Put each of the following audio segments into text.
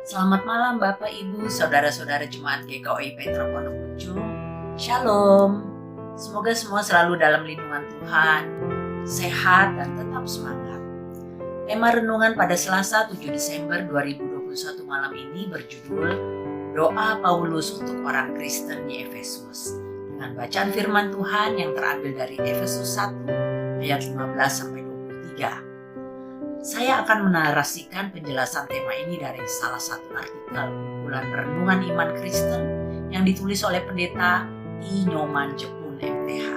Selamat malam Bapak Ibu, Saudara-saudara Jemaat GKOI Petra Pondok Ujung. Shalom. Semoga semua selalu dalam lindungan Tuhan, sehat dan tetap semangat. Tema renungan pada Selasa 7 Desember 2021 malam ini berjudul Doa Paulus untuk orang Kristen di Efesus, dengan bacaan firman Tuhan yang terambil dari Efesus 1 ayat 15-23. Saya akan menarasikan penjelasan tema ini dari salah satu artikel kumpulan renungan iman Kristen yang ditulis oleh pendeta I. Nyoman Jepun MTH.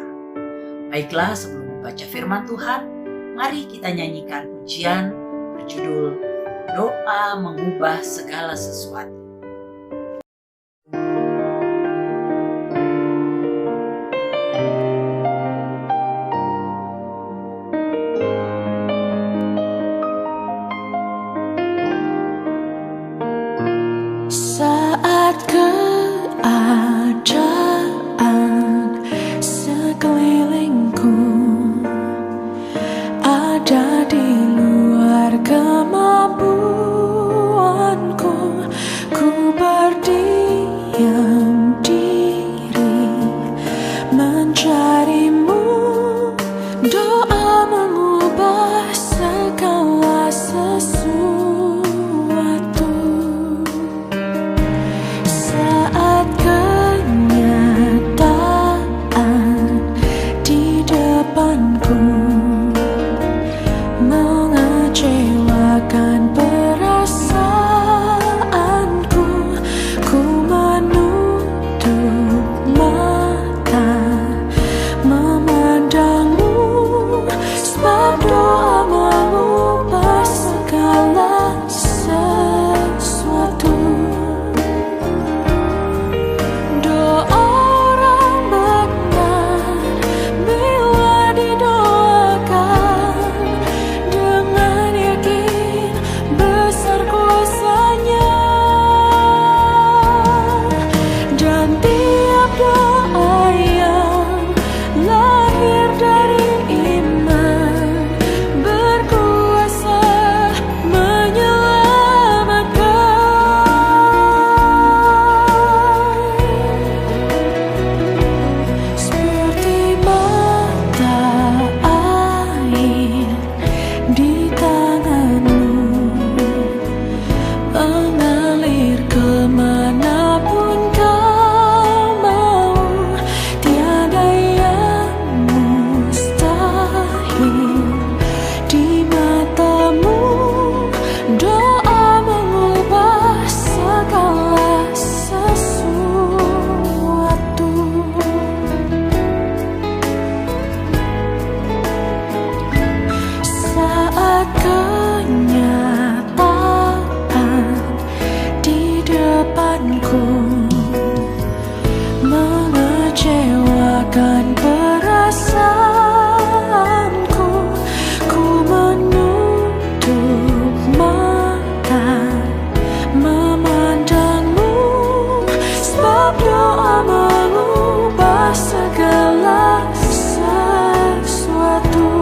Baiklah, sebelum membaca firman Tuhan, mari kita nyanyikan pujian berjudul Doa Mengubah Segala Sesuatu. Saat keadaan sekelilingku ada di luar kemampuanku, ku berdiam diri mencarimu. Doa mengubah segala sesuatu. Saat kenyataan di depanku mengecewakan perasaanku, ku menutup mata memandangmu, sebab doa mengubah segala sesuatu. Kenyataan di depanku mengecewakan perasaanku, ku menutup mata memandangmu, sebab doa mengubah segala sesuatu.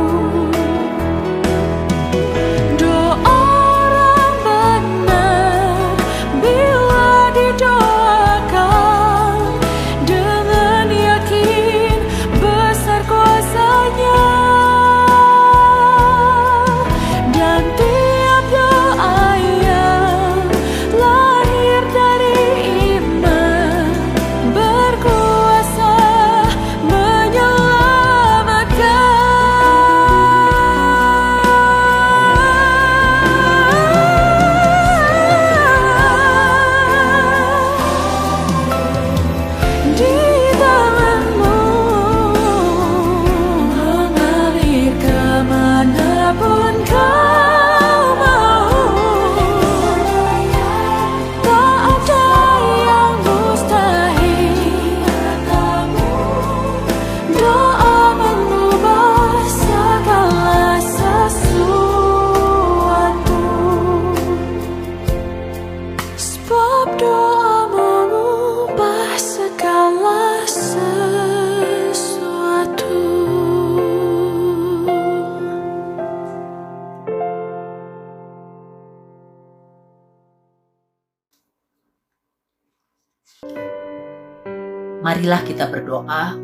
Marilah kita berdoa,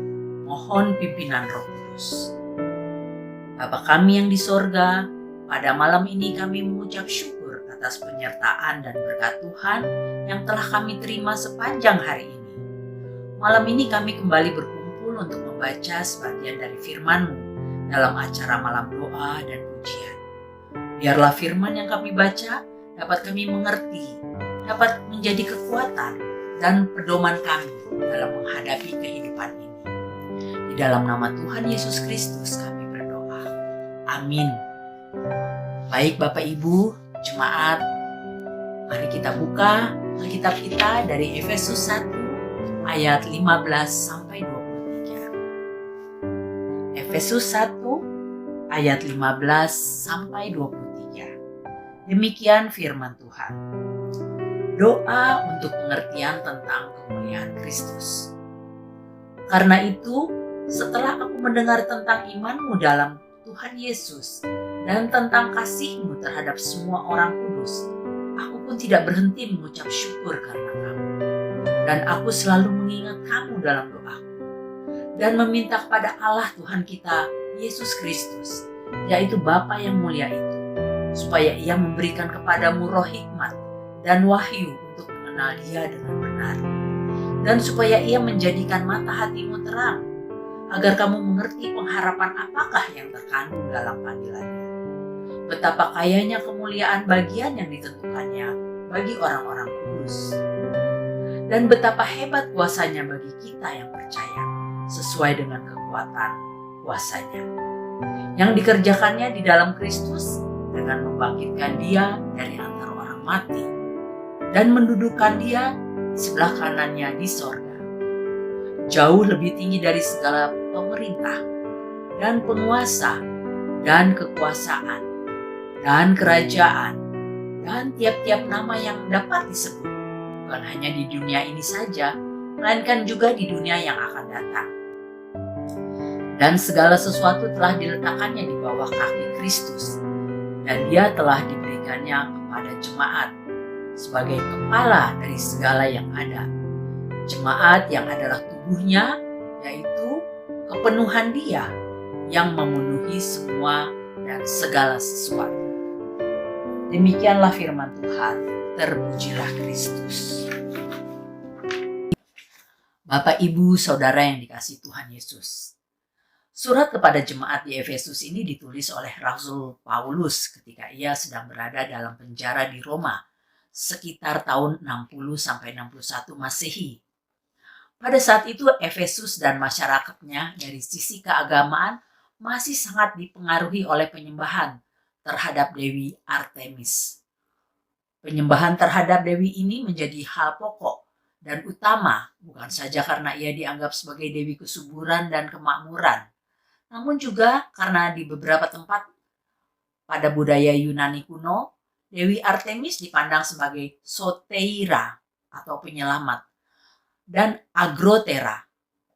mohon pimpinan Roh Kudus. Bapa kami yang di sorga, pada malam ini kami mengucap syukur atas penyertaan dan berkat Tuhan yang telah kami terima sepanjang hari ini. Malam ini kami kembali berkumpul untuk membaca sebagian dari firman-Mu dalam acara malam doa dan pujian. Biarlah firman yang kami baca dapat kami mengerti, dapat menjadi kekuatan dan pedoman kami dalam menghadapi kehidupan ini. Di dalam nama Tuhan Yesus Kristus kami berdoa. Amin. Baik Bapak Ibu, jemaat, mari kita buka Alkitab kita dari Efesus 1 ayat 15 sampai 23. Efesus 1 ayat 15 sampai 23. Demikian firman Tuhan. Doa untuk pengertian tentang kemuliaan Kristus. Karena itu, setelah aku mendengar tentang iman-Mu dalam Tuhan Yesus dan tentang kasih-Mu terhadap semua orang kudus, aku pun tidak berhenti mengucap syukur karena Kamu. Dan aku selalu mengingat Kamu dalam doaku dan meminta kepada Allah Tuhan kita, Yesus Kristus, yaitu Bapa yang mulia itu, supaya Ia memberikan kepadamu roh hikmat dan wahyu untuk mengenal Dia dengan benar, dan supaya Ia menjadikan mata hatimu terang, agar kamu mengerti pengharapan apakah yang terkandung dalam panggilannya, betapa kayanya kemuliaan bagian yang ditentukannya bagi orang-orang kudus, dan betapa hebat kuasanya bagi kita yang percaya, sesuai dengan kekuatan kuasanya, yang dikerjakannya di dalam Kristus dengan membangkitkan Dia dari antara orang mati, dan mendudukkan Dia di sebelah kanannya di sorga, jauh lebih tinggi dari segala pemerintah dan penguasa dan kekuasaan dan kerajaan dan tiap-tiap nama yang dapat disebut, bukan hanya di dunia ini saja, melainkan juga di dunia yang akan datang. Dan segala sesuatu telah diletakkannya di bawah kaki Kristus, dan Dia telah diberikannya kepada jemaat sebagai kepala dari segala yang ada. Jemaat yang adalah tubuhnya, yaitu kepenuhan Dia yang memenuhi semua dan segala sesuatu. Demikianlah firman Tuhan, terpujilah Kristus. Bapak, Ibu, Saudara yang dikasihi Tuhan Yesus. Surat kepada jemaat di Efesus ini ditulis oleh Rasul Paulus ketika ia sedang berada dalam penjara di Roma sekitar tahun 60-61 Masehi. Pada saat itu Efesus dan masyarakatnya dari sisi keagamaan masih sangat dipengaruhi oleh penyembahan terhadap Dewi Artemis. Penyembahan terhadap Dewi ini menjadi hal pokok dan utama, bukan saja karena ia dianggap sebagai Dewi kesuburan dan kemakmuran, namun juga karena di beberapa tempat pada budaya Yunani kuno, Dewi Artemis dipandang sebagai soteira atau penyelamat dan agrotera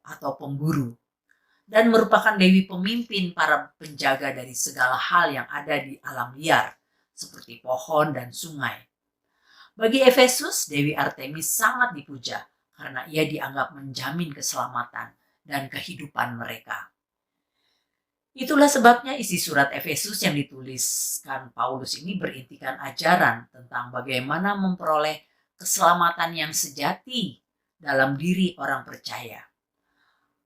atau pemburu, dan merupakan dewi pemimpin para penjaga dari segala hal yang ada di alam liar seperti pohon dan sungai. Bagi Efesus, Dewi Artemis sangat dipuja karena ia dianggap menjamin keselamatan dan kehidupan mereka. Itulah sebabnya isi surat Efesus yang dituliskan Paulus ini berintikan ajaran tentang bagaimana memperoleh keselamatan yang sejati dalam diri orang percaya.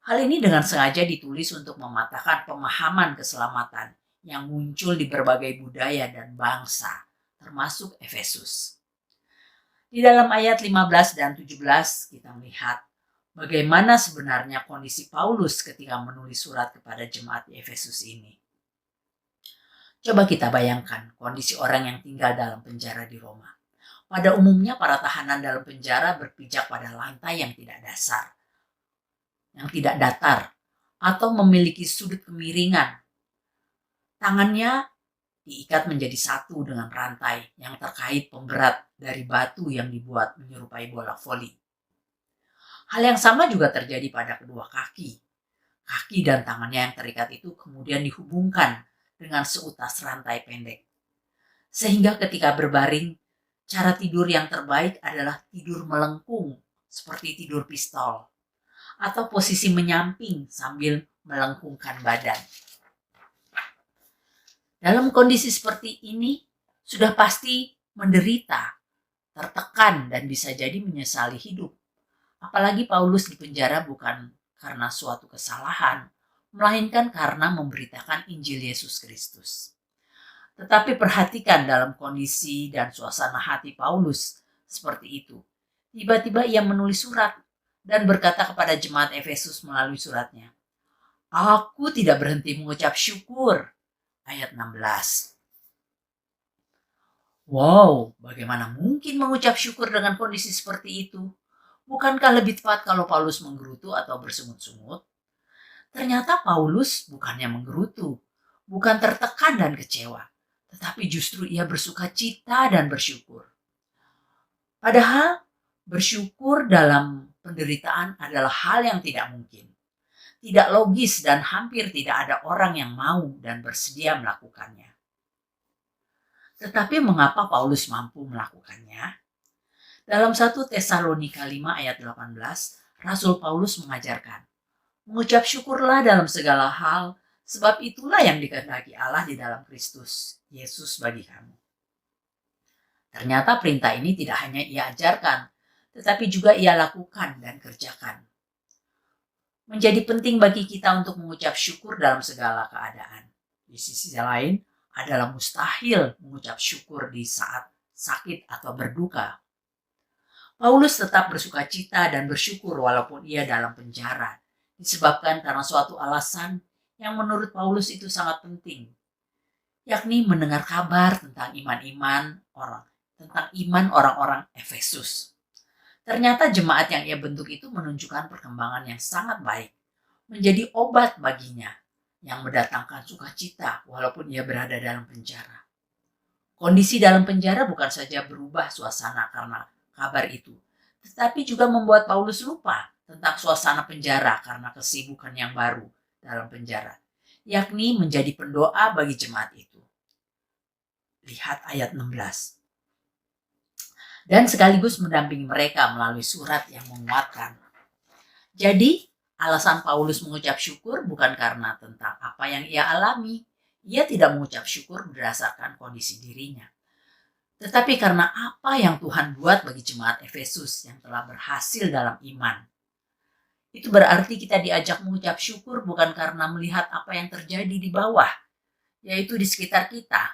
Hal ini dengan sengaja ditulis untuk mematahkan pemahaman keselamatan yang muncul di berbagai budaya dan bangsa, termasuk Efesus. Di dalam ayat 15 dan 17 kita melihat bagaimana sebenarnya kondisi Paulus ketika menulis surat kepada jemaat di Efesus ini. Coba kita bayangkan kondisi orang yang tinggal dalam penjara di Roma. Pada umumnya para tahanan dalam penjara berpijak pada lantai yang tidak dasar, yang tidak datar, atau memiliki sudut kemiringan. Tangannya diikat menjadi satu dengan rantai yang terkait pemberat dari batu yang dibuat menyerupai bola voli. Hal yang sama juga terjadi pada kedua kaki. Kaki dan tangannya yang terikat itu kemudian dihubungkan dengan seutas rantai pendek. Sehingga ketika berbaring, cara tidur yang terbaik adalah tidur melengkung seperti tidur pistol, atau posisi menyamping sambil melengkungkan badan. Dalam kondisi seperti ini, sudah pasti menderita, tertekan, dan bisa jadi menyesali hidup. Apalagi Paulus dipenjara bukan karena suatu kesalahan, melainkan karena memberitakan Injil Yesus Kristus. Tetapi perhatikan dalam kondisi dan suasana hati Paulus seperti itu. Tiba-tiba ia menulis surat dan berkata kepada jemaat Efesus melalui suratnya, "Aku tidak berhenti mengucap syukur." Ayat 16. Wow, bagaimana mungkin mengucap syukur dengan kondisi seperti itu? Bukankah lebih tepat kalau Paulus menggerutu atau bersungut-sungut? Ternyata Paulus bukannya menggerutu, bukan tertekan dan kecewa, tetapi justru ia bersuka cita dan bersyukur. Padahal bersyukur dalam penderitaan adalah hal yang tidak mungkin, tidak logis, dan hampir tidak ada orang yang mau dan bersedia melakukannya. Tetapi mengapa Paulus mampu melakukannya? Dalam 1 Tesalonika 5 ayat 18, Rasul Paulus mengajarkan, "Mengucap syukurlah dalam segala hal, sebab itulah yang dikehendaki Allah di dalam Kristus Yesus bagi kamu." Ternyata perintah ini tidak hanya ia ajarkan, tetapi juga ia lakukan dan kerjakan. Menjadi penting bagi kita untuk mengucap syukur dalam segala keadaan. Di sisi lain, adalah mustahil mengucap syukur di saat sakit atau berduka. Paulus tetap bersuka cita dan bersyukur walaupun ia dalam penjara, disebabkan karena suatu alasan yang menurut Paulus itu sangat penting, yakni mendengar kabar tentang iman orang-orang Efesus. Ternyata jemaat yang ia bentuk itu menunjukkan perkembangan yang sangat baik, menjadi obat baginya yang mendatangkan sukacita walaupun ia berada dalam penjara. Kondisi dalam penjara bukan saja berubah suasana karena kabar itu, tetapi juga membuat Paulus lupa tentang suasana penjara karena kesibukan yang baru dalam penjara, yakni menjadi pendoa bagi jemaat itu. Lihat ayat 16. Dan sekaligus mendampingi mereka melalui surat yang menguatkan. Jadi, alasan Paulus mengucap syukur bukan karena tentang apa yang ia alami. Ia tidak mengucap syukur berdasarkan kondisi dirinya, tetapi karena apa yang Tuhan buat bagi jemaat Efesus yang telah berhasil dalam iman. Itu berarti kita diajak mengucap syukur bukan karena melihat apa yang terjadi di bawah, yaitu di sekitar kita.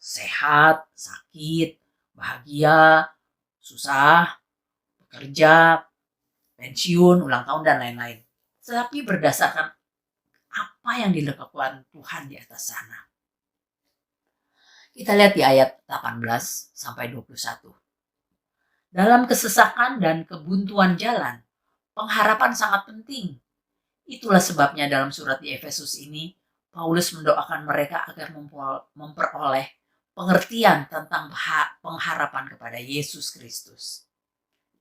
Sehat, sakit, bahagia, susah, bekerja, pensiun, ulang tahun, dan lain-lain. Tetapi berdasarkan apa yang dilakukan Tuhan di atas sana. Kita lihat di ayat 18 sampai 21. Dalam kesesakan dan kebuntuan jalan, pengharapan sangat penting. Itulah sebabnya dalam surat di Efesus ini, Paulus mendoakan mereka agar memperoleh pengertian tentang pengharapan kepada Yesus Kristus.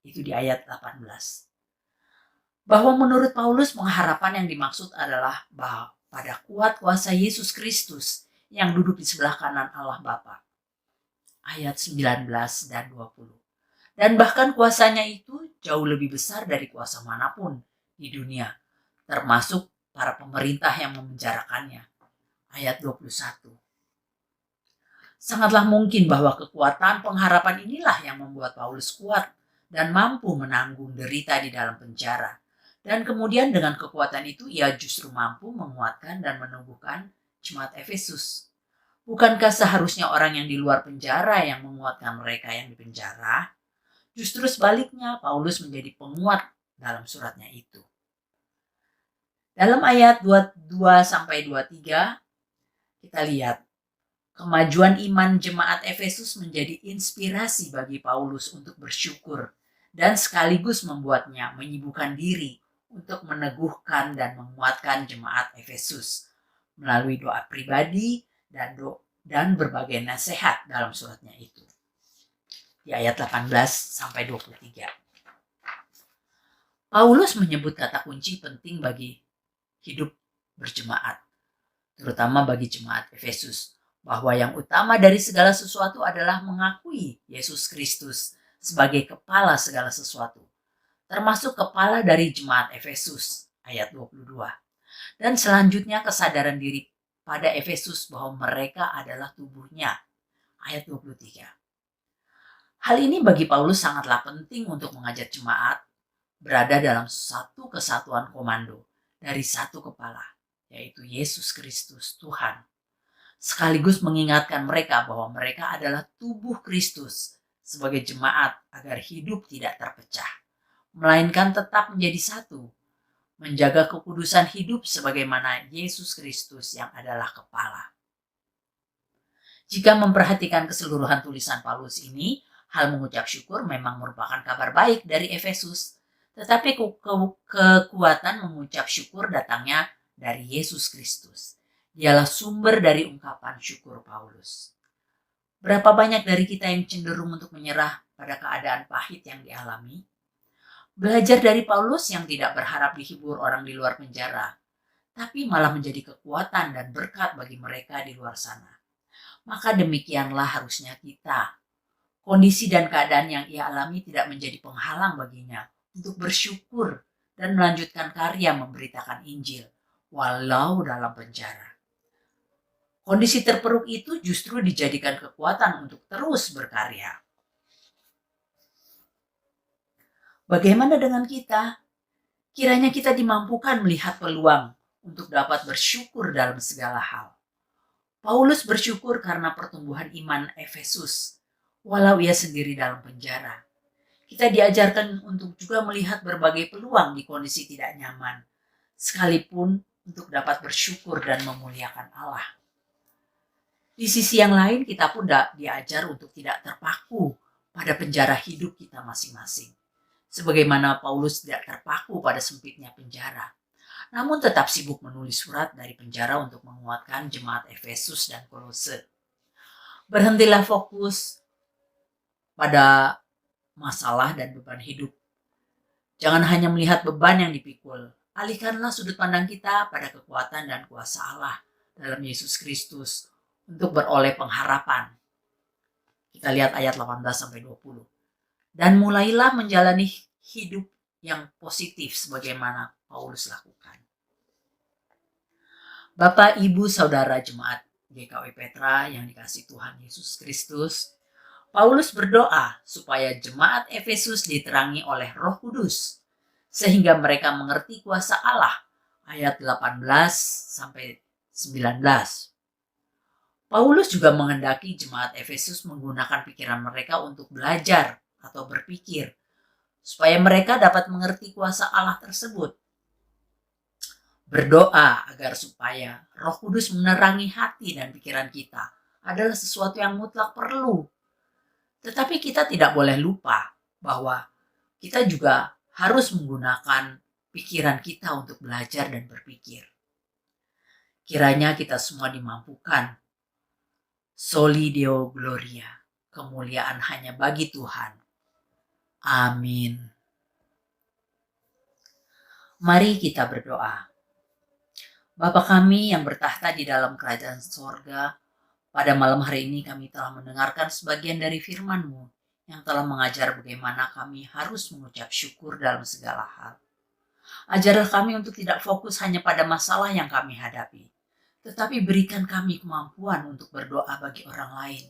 Itu di ayat 18. Bahwa menurut Paulus pengharapan yang dimaksud adalah bahwa pada kuat kuasa Yesus Kristus yang duduk di sebelah kanan Allah Bapa. Ayat 19 dan 20. Dan bahkan kuasanya itu jauh lebih besar dari kuasa manapun di dunia, termasuk para pemerintah yang memenjarakannya. Ayat 21. Sangatlah mungkin bahwa kekuatan pengharapan inilah yang membuat Paulus kuat dan mampu menanggung derita di dalam penjara. Dan kemudian dengan kekuatan itu ia justru mampu menguatkan dan menumbuhkan jemaat Efesus. Bukankah seharusnya orang yang di luar penjara yang menguatkan mereka yang di penjara? Justru sebaliknya, Paulus menjadi penguat dalam suratnya itu. Dalam ayat 22-23, kita lihat kemajuan iman jemaat Efesus menjadi inspirasi bagi Paulus untuk bersyukur dan sekaligus membuatnya menyibukkan diri untuk meneguhkan dan menguatkan jemaat Efesus melalui doa pribadi dan berbagai nasihat dalam suratnya itu. Di ayat 18-23. Paulus menyebut kata kunci penting bagi hidup berjemaat, terutama bagi jemaat Efesus, bahwa yang utama dari segala sesuatu adalah mengakui Yesus Kristus sebagai kepala segala sesuatu. termasuk kepala dari jemaat Efesus, ayat 22. Dan selanjutnya kesadaran diri pada Efesus bahwa mereka adalah tubuhnya, ayat 23. Hal ini bagi Paulus sangatlah penting untuk mengajak jemaat berada dalam satu kesatuan komando dari satu kepala, yaitu Yesus Kristus Tuhan. Sekaligus mengingatkan mereka bahwa mereka adalah tubuh Kristus sebagai jemaat agar hidup tidak terpecah, melainkan tetap menjadi satu, menjaga kekudusan hidup sebagaimana Yesus Kristus yang adalah kepala. Jika memperhatikan keseluruhan tulisan Paulus ini, hal mengucap syukur memang merupakan kabar baik dari Efesus, tetapi kekuatan mengucap syukur datangnya dari Yesus Kristus. Dialah sumber dari ungkapan syukur Paulus. Berapa banyak dari kita yang cenderung untuk menyerah pada keadaan pahit yang dialami? Belajar dari Paulus yang tidak berharap dihibur orang di luar penjara, tapi malah menjadi kekuatan dan berkat bagi mereka di luar sana. Maka demikianlah harusnya kita. Kondisi dan keadaan yang ia alami tidak menjadi penghalang baginya untuk bersyukur dan melanjutkan karya memberitakan Injil, walau dalam penjara. Kondisi terpuruk itu justru dijadikan kekuatan untuk terus berkarya. Bagaimana dengan kita? Kiranya kita dimampukan melihat peluang untuk dapat bersyukur dalam segala hal. Paulus bersyukur karena pertumbuhan iman Efesus, walau ia sendiri dalam penjara. Kita diajarkan untuk juga melihat berbagai peluang di kondisi tidak nyaman, sekalipun untuk dapat bersyukur dan memuliakan Allah. Di sisi yang lain, kita pun diajar untuk tidak terpaku pada penjara hidup kita masing-masing. Sebagaimana Paulus tidak terpaku pada sempitnya penjara, namun tetap sibuk menulis surat dari penjara untuk menguatkan jemaat Efesus dan Kolose. Berhentilah fokus pada masalah dan beban hidup. Jangan hanya melihat beban yang dipikul, alihkanlah sudut pandang kita pada kekuatan dan kuasa Allah dalam Yesus Kristus untuk beroleh pengharapan. Kita lihat ayat 18-20. Dan mulailah menjalani hidup yang positif sebagaimana Paulus lakukan. Bapak, Ibu, Saudara jemaat GKOI Petra yang dikasihi Tuhan Yesus Kristus, Paulus berdoa supaya jemaat Efesus diterangi oleh Roh Kudus sehingga mereka mengerti kuasa Allah. Ayat 18-19. Paulus juga menghendaki jemaat Efesus menggunakan pikiran mereka untuk belajar atau berpikir, supaya mereka dapat mengerti kuasa Allah tersebut. Berdoa agar supaya Roh Kudus menerangi hati dan pikiran kita adalah sesuatu yang mutlak perlu. Tetapi kita tidak boleh lupa bahwa kita juga harus menggunakan pikiran kita untuk belajar dan berpikir. Kiranya kita semua dimampukan. Soli Deo Gloria, kemuliaan hanya bagi Tuhan. Amin. Mari kita berdoa. Bapa kami yang bertahta di dalam kerajaan sorga, pada malam hari ini kami telah mendengarkan sebagian dari firman-Mu yang telah mengajar bagaimana kami harus mengucap syukur dalam segala hal. Ajarlah kami untuk tidak fokus hanya pada masalah yang kami hadapi, tetapi berikan kami kemampuan untuk berdoa bagi orang lain,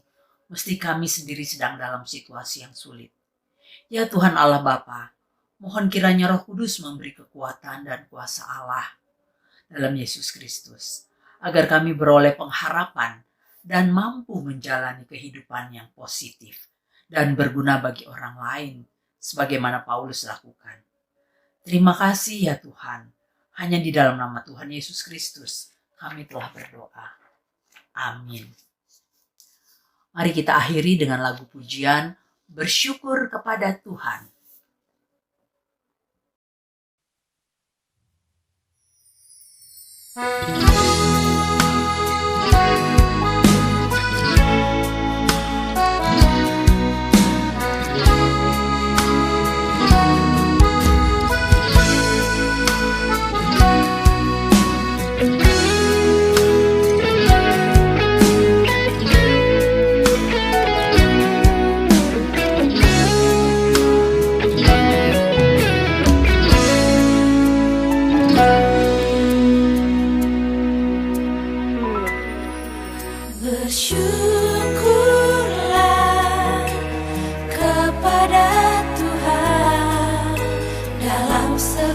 meski kami sendiri sedang dalam situasi yang sulit. Ya Tuhan Allah Bapa, mohon kiranya Roh Kudus memberi kekuatan dan kuasa Allah dalam Yesus Kristus, agar kami beroleh pengharapan dan mampu menjalani kehidupan yang positif dan berguna bagi orang lain, sebagaimana Paulus lakukan. Terima kasih ya Tuhan, hanya di dalam nama Tuhan Yesus Kristus kami telah berdoa. Amin. Mari kita akhiri dengan lagu pujian Bersyukur kepada Tuhan.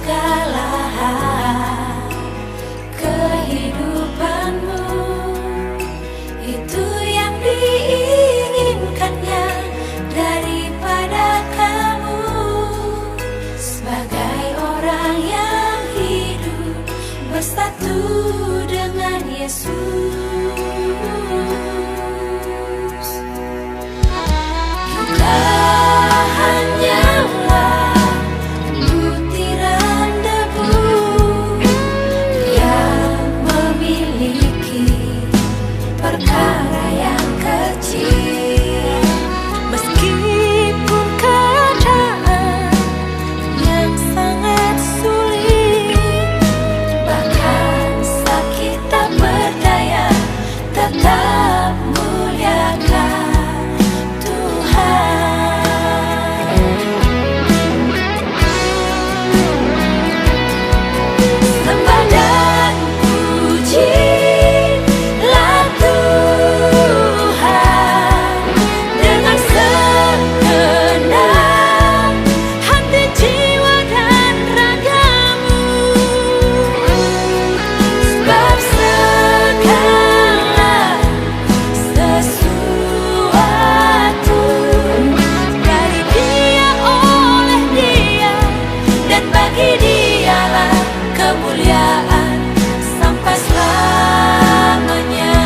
segala hal kehidupanmu. Itu yang diinginkannya daripada kamu sebagai orang yang hidup bersatu dengan Yesus. Kita hanyalah butiran debu yang memiliki perkara yang kecil. Meskipun keadaan yang sangat sulit, bahkan sakit tak berdaya, tetap muliakan Tuhan. Sembah dan pujilah Tuhan dengan segenap hati, jiwa, dan ragamu. Sebab segala sesuatu dari Dia, oleh Dia, dan bagi Dialah kemuliaan sampai selamanya.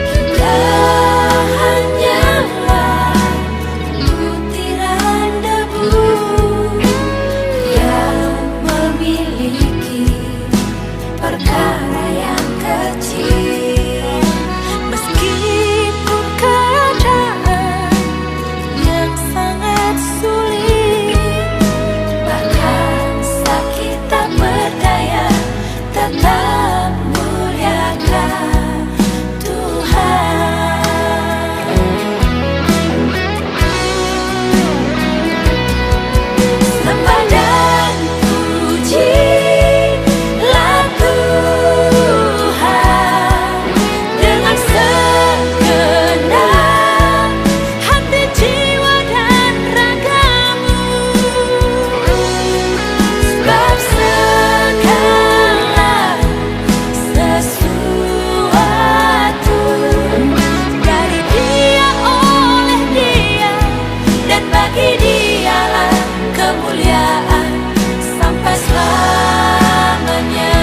Kita hanyalah butiran debu yang memiliki perkara yang kecil. Meskipun keadaan yang sangat sulit, bahkan sakit tak berdaya, tetap muliakan Tuhan. Sembah dan pujilah Tuhan dengan segenap hati, jiwa, dan ragamu. Sebab segala sesuatu dari Dia, oleh Dia, dan bagi Dialah kemuliaan sampai selamanya.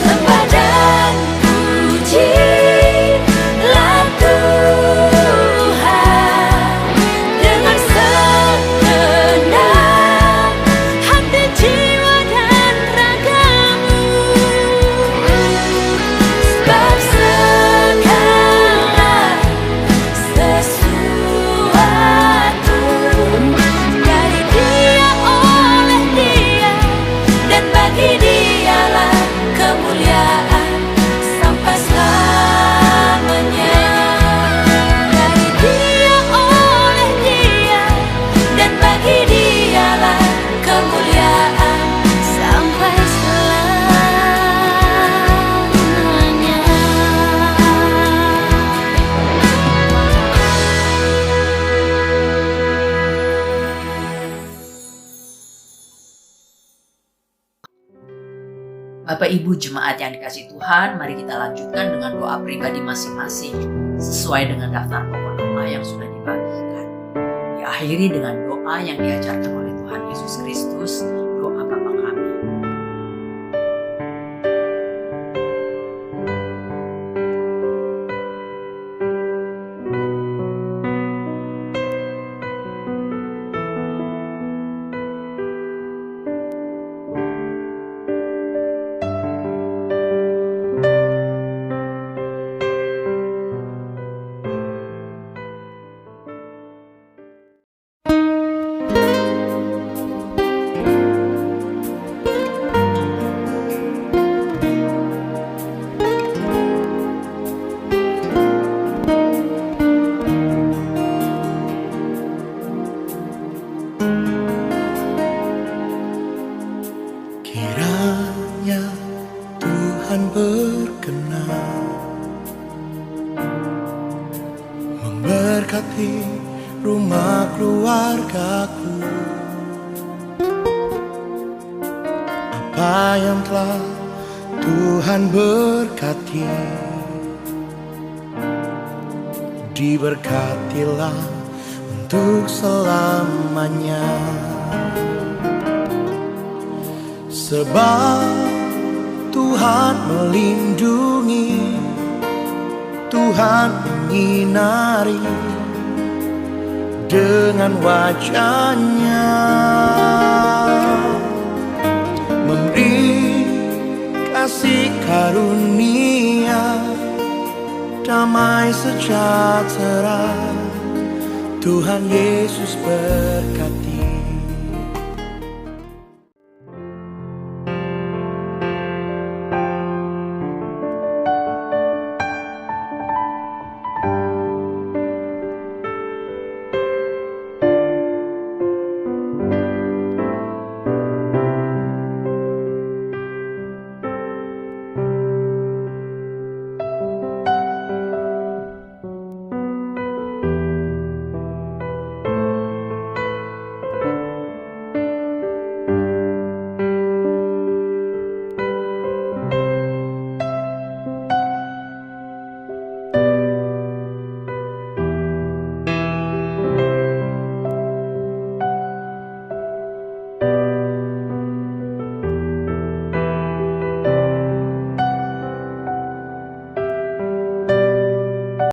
Sembah dan pujilah Tuhan dengan segenap hati, jiwa, dan ragamu. Sebab segala sesuatu dari Dia, oleh Dia, dan bagi Dialah kemuliaan sampai selamanya. Dari Dia, oleh Dia, dan bagi Dialah kemuliaan sampai selamanya. Bapak Ibu jemaat yang dikasihi Tuhan, mari kita lanjutkan dengan doa pribadi masing-masing sesuai dengan daftar pokok doa yang sudah dibagikan. Diakhiri dengan doa yang diajarkan oleh Tuhan Yesus Kristus, doa Bapa kami. Kiranya Tuhan berkenan memberkati rumah keluargaku. Apa yang telah Tuhan berkati, diberkatilah untuk selamanya. Sebab Tuhan melindungi, Tuhan menyinari dengan wajah-Nya, memberi kasih karunia, damai sejahtera. Tuhan Yesus berkati.